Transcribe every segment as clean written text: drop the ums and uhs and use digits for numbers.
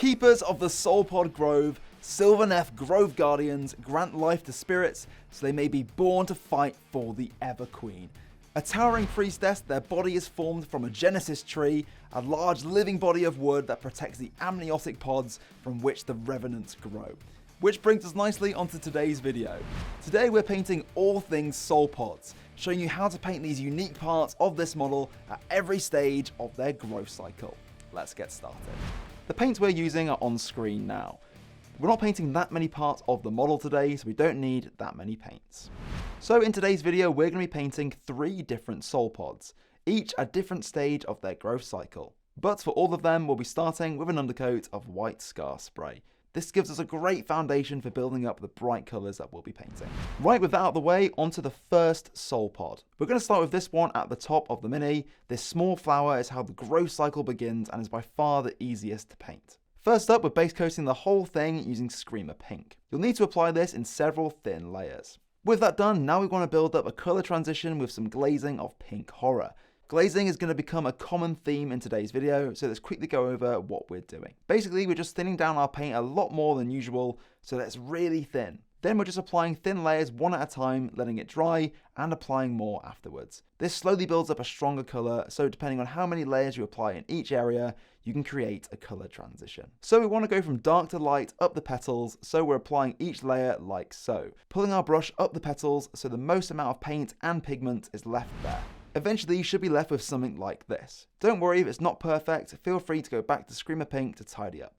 keepers of the Soulpod Grove, Sylvaneth Grove Guardians grant life to spirits so they may be born to fight for the Everqueen. A towering priestess, their body is formed from a Genesis tree, a large living body of wood that protects the amniotic pods from which the revenants grow. Which brings us nicely onto today's video. Today we're painting all things Soulpods, showing you how to paint these unique parts of this model at every stage of their growth cycle. Let's get started. The paints we're using are on screen now. We're not painting that many parts of the model today, so we don't need that many paints. So in today's video, we're going to be painting 3 different Soulpods, each at a different stage of their growth cycle. But for all of them, we'll be starting with an undercoat of white Scar Spray. This gives us a great foundation for building up the bright colours that we'll be painting. Right, with that out of the way, onto the first Soulpod. We're going to start with this one at the top of the mini. This small flower is how the growth cycle begins and is by far the easiest to paint. First up, we're base coating the whole thing using Screamer Pink. You'll need to apply this in several thin layers. With that done, now we want to build up a colour transition with some glazing of Pink Horror. Glazing is going to become a common theme in today's video, so let's quickly go over what we're doing. Basically, we're just thinning down our paint a lot more than usual, so that it's really thin. Then we're just applying thin layers one at a time, letting it dry, and applying more afterwards. This slowly builds up a stronger colour, so depending on how many layers you apply in each area, you can create a colour transition. So we want to go from dark to light up the petals, so we're applying each layer like so, pulling our brush up the petals so the most amount of paint and pigment is left there. Eventually you should be left with something like this. Don't worry if it's not perfect, feel free to go back to Screamer Pink to tidy up.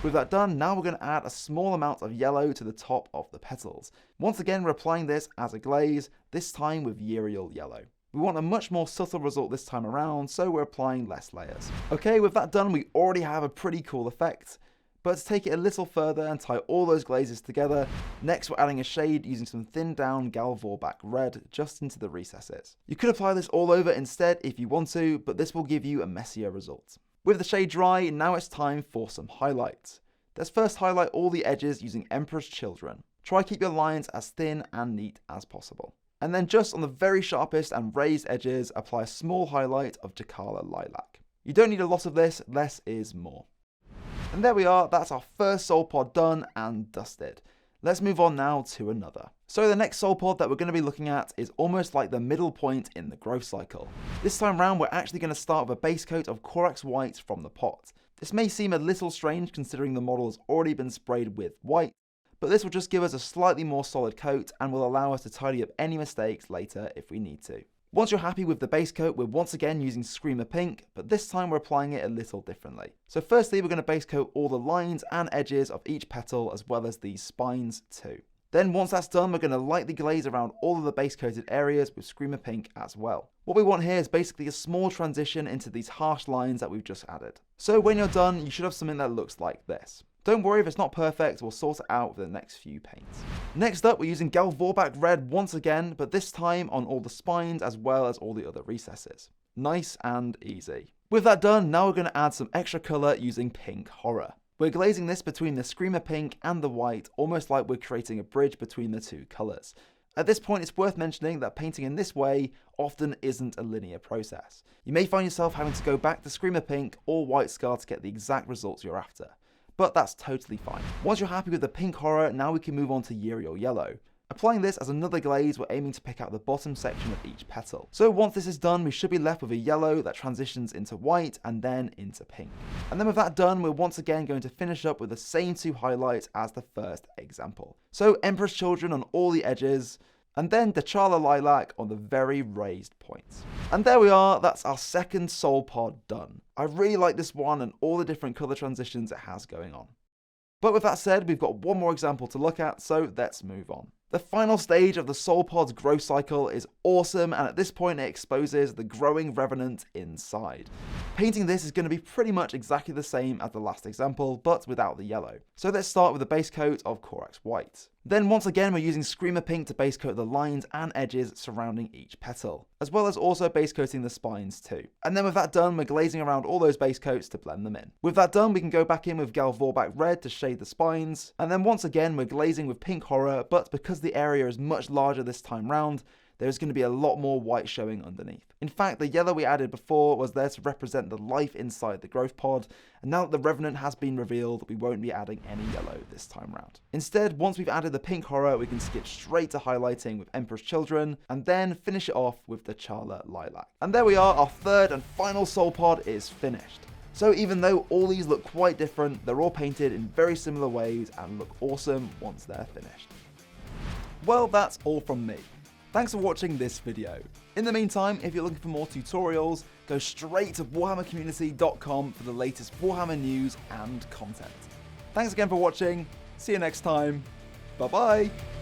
With that done, now we're going to add a small amount of yellow to the top of the petals. Once again, we're applying this as a glaze, this time with Uriel Yellow. We want a much more subtle result this time around, so we're applying less layers. Okay, with that done, we already have a pretty cool effect. But to take it a little further and tie all those glazes together, next we're adding a shade using some thinned down Gal Vorbak Red just into the recesses. You could apply this all over instead if you want to, but this will give you a messier result. With the shade dry, now it's time for some highlights. Let's first highlight all the edges using Emperor's Children. Try keep your lines as thin and neat as possible. And then just on the very sharpest and raised edges, apply a small highlight of Jakala Lilac. You don't need a lot of this, less is more. And there we are, that's our first Soulpod done and dusted. Let's move on now to another. So the next Soulpod that we're going to be looking at is almost like the middle point in the growth cycle. This time round we're actually going to start with a base coat of Corax White from the pot. This may seem a little strange considering the model has already been sprayed with white, but this will just give us a slightly more solid coat and will allow us to tidy up any mistakes later if we need to. Once you're happy with the base coat, we're once again using Screamer Pink, but this time we're applying it a little differently. So firstly, we're going to base coat all the lines and edges of each petal as well as these spines too. Then once that's done, we're going to lightly glaze around all of the base coated areas with Screamer Pink as well. What we want here is basically a small transition into these harsh lines that we've just added. So when you're done, you should have something that looks like this. Don't worry if it's not perfect, we'll sort it out with the next few paints. Next up, we're using Gal Vorbak Red once again, but this time on all the spines as well as all the other recesses. Nice and easy. With that done, now we're going to add some extra colour using Pink Horror. We're glazing this between the Screamer Pink and the white, almost like we're creating a bridge between the two colours. At this point, it's worth mentioning that painting in this way often isn't a linear process. You may find yourself having to go back to Screamer Pink or White Scar to get the exact results you're after. But that's totally fine. Once you're happy with the Pink Horror, now we can move on to Uriel Yellow. Applying this as another glaze, we're aiming to pick out the bottom section of each petal. So once this is done, we should be left with a yellow that transitions into white and then into pink. And then with that done, we're once again going to finish up with the same 2 highlights as the first example. So Emperor's Children on all the edges, and then Jakala Lilac on the very raised points. And there we are, that's our second Soulpod done. I really like this one and all the different colour transitions it has going on. But with that said, we've got one more example to look at, so let's move on. The final stage of the Soulpod's growth cycle is awesome, and at this point it exposes the growing Revenant inside. Painting this is going to be pretty much exactly the same as the last example, but without the yellow. So let's start with a base coat of Corax White. Then once again we're using Screamer Pink to base coat the lines and edges surrounding each petal, as well as also base coating the spines too. And then with that done, we're glazing around all those base coats to blend them in. With that done, we can go back in with Gal Vorbak Red to shade the spines, and then once again we're glazing with Pink Horror, but because the area is much larger this time round, there's going to be a lot more white showing underneath. In fact, the yellow we added before was there to represent the life inside the growth pod, and now that the Revenant has been revealed, we won't be adding any yellow this time round. Instead, once we've added the pink horror, we can skip straight to highlighting with Emperor's Children, and then finish it off with the T'Challa Lilac. And there we are, our third and final soul pod is finished. So even though all these look quite different, they're all painted in very similar ways and look awesome once they're finished. Well, that's all from me. Thanks for watching this video. In the meantime, if you're looking for more tutorials, go straight to warhammercommunity.com for the latest Warhammer news and content. Thanks again for watching, see you next time, bye bye!